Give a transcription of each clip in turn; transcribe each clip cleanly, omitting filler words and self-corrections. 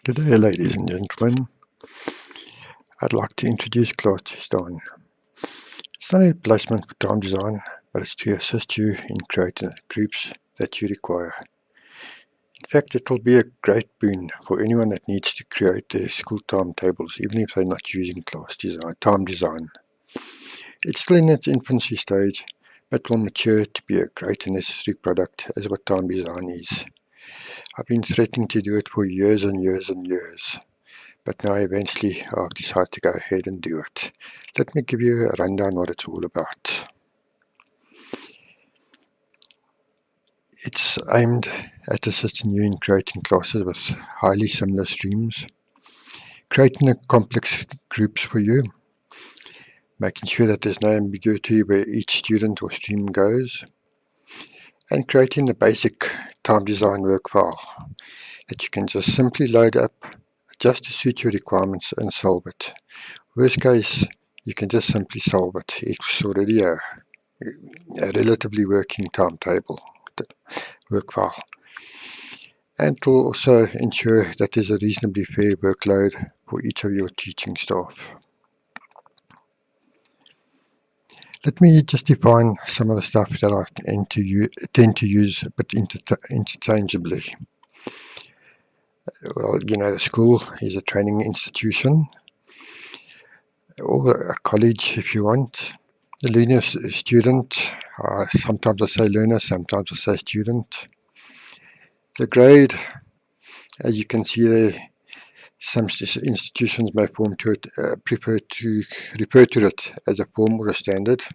Good day, ladies and gentlemen. I'd like to introduce ClassDesign. It's not a replacement for TimeDesign, but it's to assist you in creating groups that you require. In fact, it will be a great boon for anyone that needs to create their school timetables, even if they're not using TimeDesign. It's still in its infancy stage, but will mature to be a great and necessary product as what TimeDesign is. I've been threatening to do it for years and years and years. But now eventually I've decided to go ahead and do it. Let me give you a rundown what it's all about. It's aimed at assisting you in creating classes with highly similar streams, creating complex groups for you, making sure that there's no ambiguity where each student or stream goes, and creating the basic TimeDesign work file that you can just simply load up just to suit your requirements and solve it. Worst case, you can just simply solve it. It's already a relatively working timetable work file. And it will also ensure that there's a reasonably fair workload for each of your teaching staff. Let me just define some of the stuff that I tend to use a bit interchangeably. Well, you know, the school is a training institution, or a college if you want. The learner student, sometimes I say learner, sometimes I say student. The grade, as you can see there, some institutions may prefer to refer to it as a form or a standard.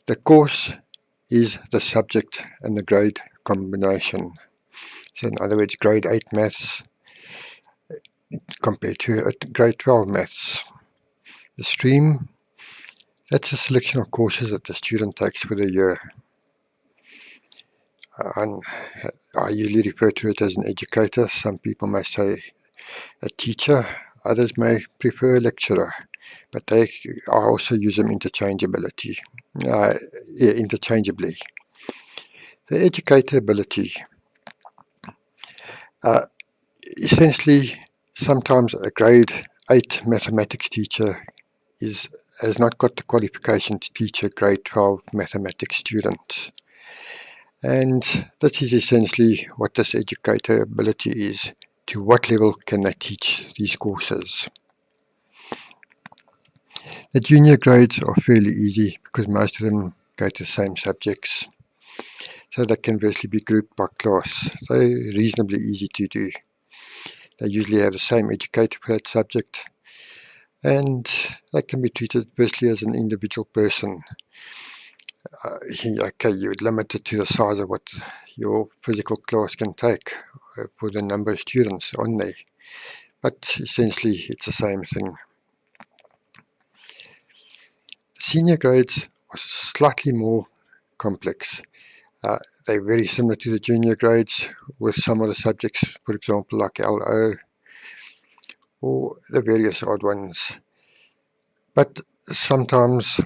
The course is the subject and the grade combination. So in other words, grade 8 maths compared to grade 12 maths. The stream, that's a selection of courses that the student takes for the year. And I usually refer to it as an educator. Some people may say a teacher, others may prefer a lecturer, but I also use them interchangeably. The educator ability, essentially, sometimes a grade 8 mathematics teacher has not got the qualification to teach a grade 12 mathematics student. And this is essentially what this educator ability is. To what level can they teach these courses? The junior grades are fairly easy because most of them go to the same subjects. So they can virtually be grouped by class. They're reasonably easy to do. They usually have the same educator for that subject. And they can be treated virtually as an individual person. Okay, you would limit it to the size of what your physical class can take for the number of students on there. But essentially, it's the same thing. Senior grades are slightly more complex. They're very similar to the junior grades with some of the subjects, for example, like LO or the various odd ones. But sometimes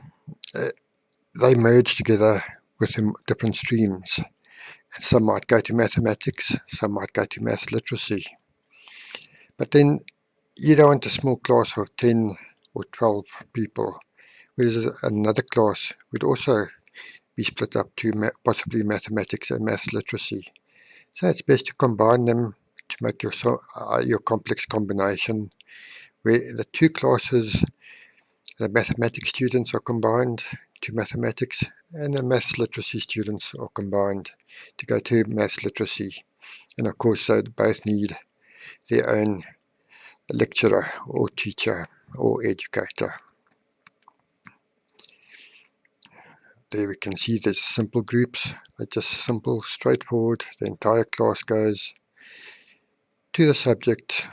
they merge together with different streams. And some might go to mathematics, some might go to maths literacy. But then you don't want a small class of 10 or 12 people, whereas another class would also be split up to possibly mathematics and maths literacy. So it's best to combine them to make your complex combination, where the two classes, the mathematics students are combined to mathematics, and the maths literacy students are combined to go to maths literacy. And of course, they both need their own lecturer or teacher or educator. There we can see there's simple groups. They're just simple, straightforward. The entire class goes to the subject,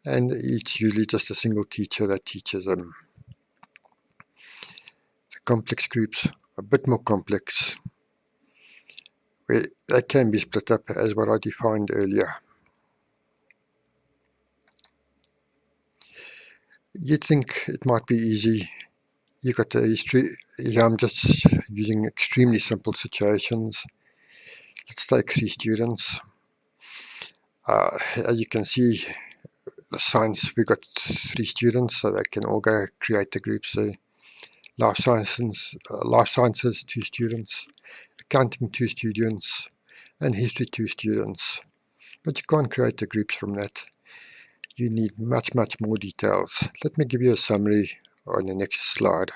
and it's usually just a single teacher that teaches them. The complex groups are a bit more complex, where they can be split up as what I defined earlier. You'd think it might be easy. You got the history. Yeah, I'm just using extremely simple situations. Let's take 3 students. As you can see, the science, we got 3 students, so they can all go create the groups there. Life sciences 2 students, accounting 2 students, and history 2 students. But you can't create the groups from that. You need much more details. Let me give you a summary on the next slide.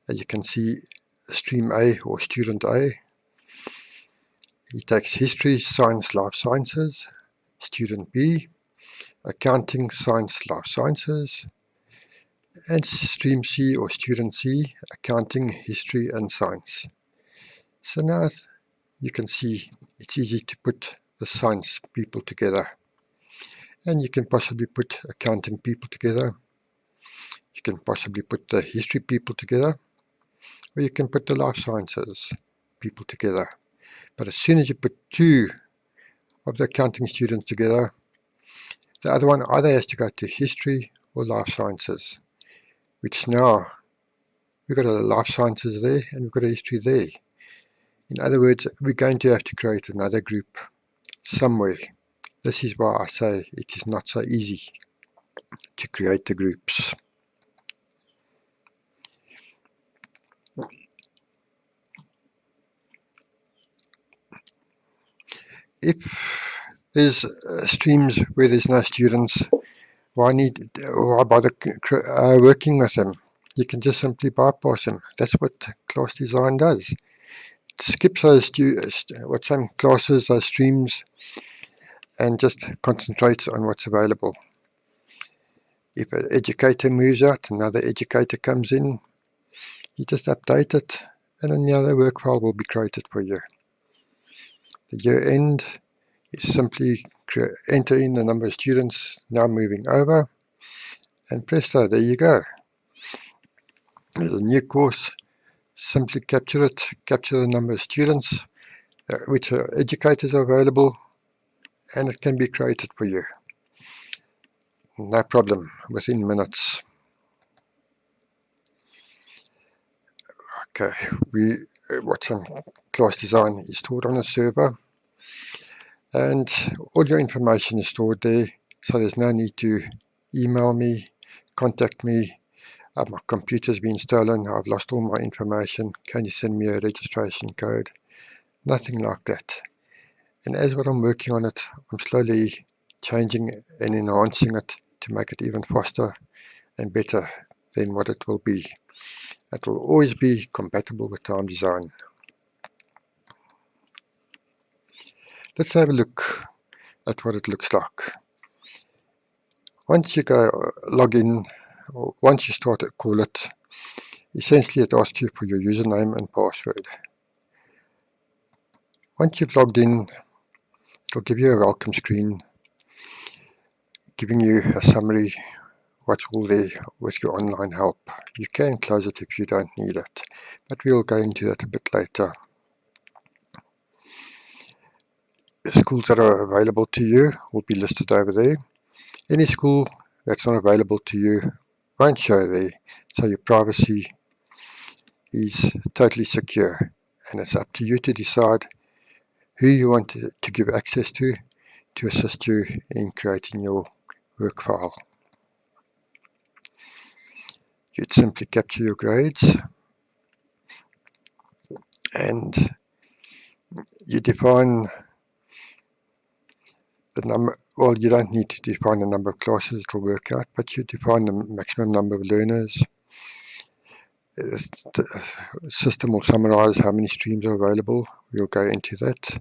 As you can see, stream A or student A, he takes history, science, life sciences. Student B, accounting, science, life sciences. And stream C or student C, accounting, history and science. So now you can see it's easy to put the science people together. And you can possibly put accounting people together. You can possibly put the history people together. Or you can put the life sciences people together. But as soon as you put 2 of the accounting students together, the other one either has to go to history or life sciences, which now we've got a life sciences there and we've got a history there. In other words, we're going to have to create another group somewhere. This is why I say it is not so easy to create the groups. If there's streams where there's no students, why bother working with them? You can just simply bypass them. That's what ClassDesign does. It skips those some classes, those streams, and just concentrates on what's available. If an educator moves out, another educator comes in, you just update it, and another work file will be created for you. The year end, you simply enter in the number of students now moving over, and presto, there you go. There's a new course. Simply capture it, capture the number of students, which educators are available, and it can be created for you. No problem, within minutes. Okay, what's on ClassDesign is stored on a server, and all your information is stored there, so there's no need to email me, contact me. My computer's been stolen, I've lost all my information, can you send me a registration code? Nothing like that. And as what I'm working on it, I'm slowly changing and enhancing it to make it even faster and better than what it will be. It will always be compatible with TimeDesign. Let's have a look at what it looks like. Once you go log in, or once you start to call it, essentially it asks you for your username and password. Once you've logged in, it'll give you a welcome screen, giving you a summary, what's all there with your online help. You can close it if you don't need it, but we'll go into that a bit later. The schools that are available to you will be listed over there. Any school that's not available to you won't show there, so your privacy is totally secure, and it's up to you to decide who you want to give access to assist you in creating your work file. You'd simply capture your grades, and you define the number. Well, you don't need to define the number of classes, it'll work out, but you define the maximum number of learners. The system will summarize how many streams are available. We'll go into that.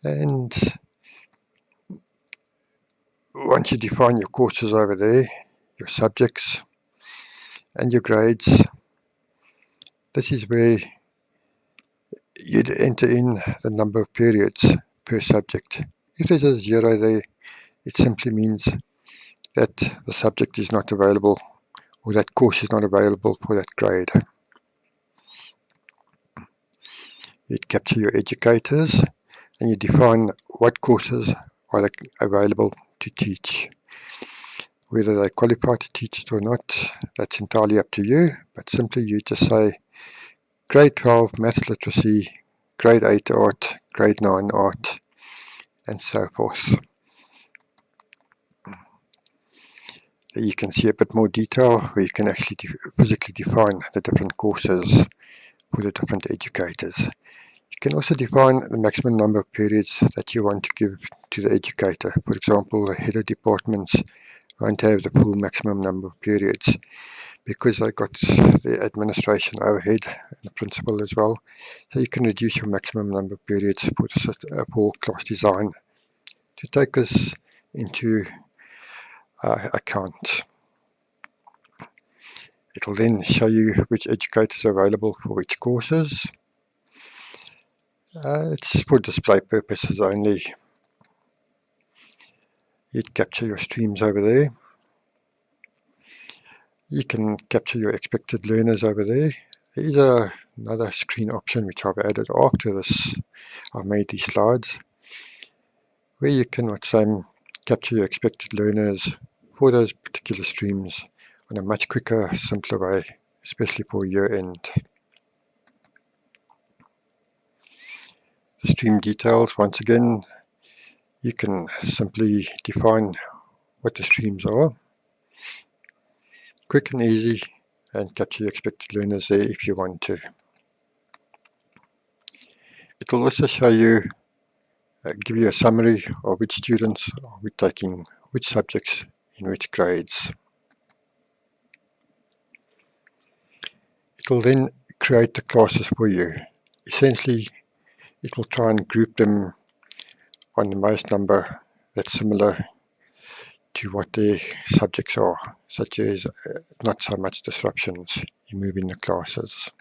And once you define your courses over there, your subjects and your grades, this is where you'd enter in the number of periods per subject. If there's a 0 there, it simply means that the subject is not available, or that course is not available for that grade. You'd capture your educators, and you define what courses are available to teach. Whether they qualify to teach it or not, that's entirely up to you, but simply you just say grade 12 maths literacy, grade 8 art, grade 9 art, and so forth. There you can see a bit more detail where you can actually physically define the different courses for the different educators. You can also define the maximum number of periods that you want to give to the educator. For example, the head of departments won't have the full maximum number of periods because they got the administration overhead and the principal as well. So you can reduce your maximum number of periods for class design to take this into account. It will then show you which educators are available for which courses. It's for display purposes only. You'd capture your streams over there. You can capture your expected learners over there. There is another screen option which I've added after this. I've made these slides where you can capture your expected learners for those particular streams in a much quicker, simpler way, especially for year end. The stream details, once again, you can simply define what the streams are, quick and easy, and capture your expected learners there if you want to. It will also show you, give you a summary of which students are taking which subjects in which grades. It will then create the classes for you. Essentially, it will try and group them on the most number that's similar to what their subjects are, such as not so much disruptions in moving the classes.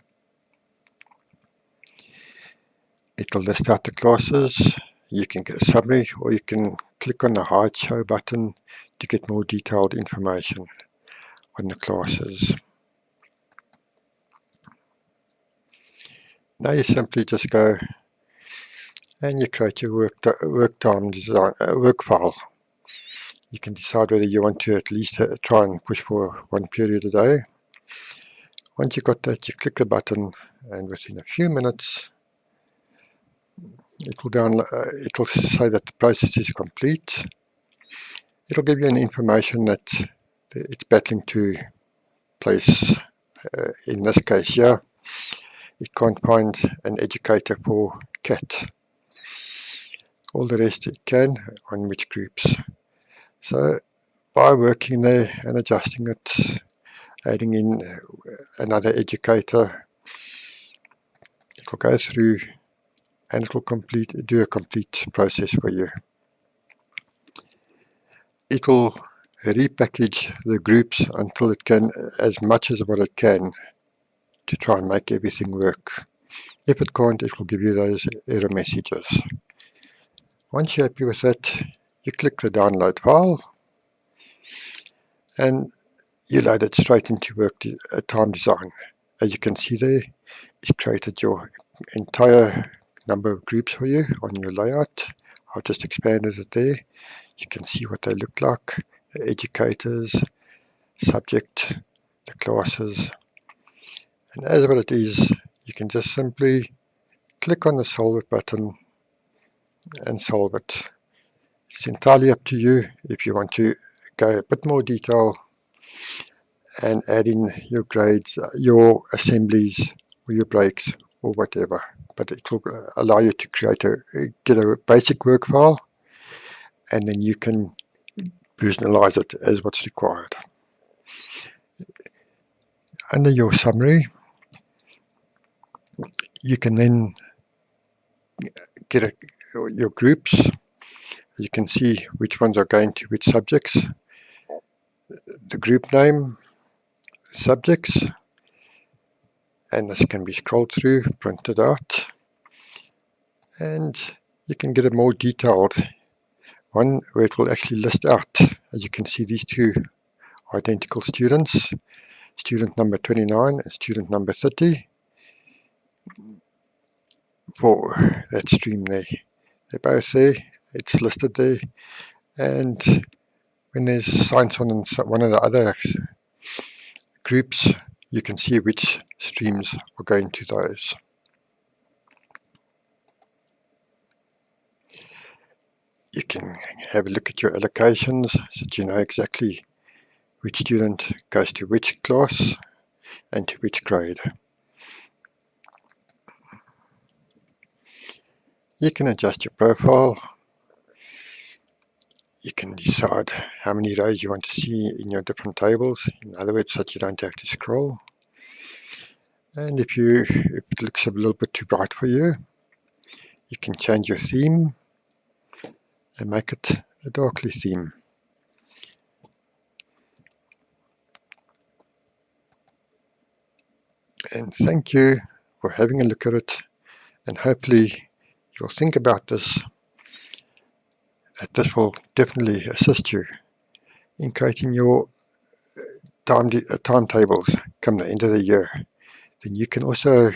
It will list out the classes. You can get a summary, or you can click on the Hide Show button to get more detailed information on the classes. Now you simply just go and you create your work file. You can decide whether you want to at least try and push for 1 period a day. Once you've got that, you click the button, and within a few minutes it will say that the process is complete. It will give you an information that it's battling to place. In this case here, it can't find an educator for CAT. All the rest it can on which groups. So by working there and adjusting it, adding in another educator, it will go through and it will do a complete process for you. It will repackage the groups until it can, as much as what it can, to try and make everything work. If it can't, it will give you those error messages. Once you're happy with that, you click the download file and you load it straight into TimeDesign. As you can see there, it created your entire number of groups for you on your layout. I've just expanded it there. You can see what they look like, the educators, subject, the classes. And as what it is, you can just simply click on the Solve It button and solve it. It's entirely up to you if you want to go a bit more detail and add in your grades, your assemblies, or your breaks, or whatever. But it will allow you to get a basic work file, and then you can personalize it as what's required. Under your summary, you can then get your groups. You can see which ones are going to which subjects, the group name, subjects, and this can be scrolled through, printed out, and you can get a more detailed one where it will actually list out, as you can see, these two identical students, student number 29 and student number 30, for that stream there. They're both there, it's listed there, and when there's signs on in one of the other groups, you can see which streams are going to those. You can have a look at your allocations so that you know exactly which student goes to which class and to which grade. You can adjust your profile. You can decide how many rows you want to see in your different tables, in other words, so that you don't have to scroll. And if it looks a little bit too bright for you, you can change your theme and make it a darkly theme. And thank you for having a look at it, and hopefully you'll think about this, that this will definitely assist you in creating your timetables come the end of the year. Then you can also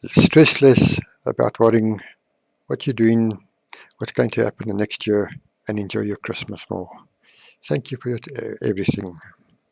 stress less about worrying what you're doing, what's going to happen the next year, and enjoy your Christmas more. Thank you for everything.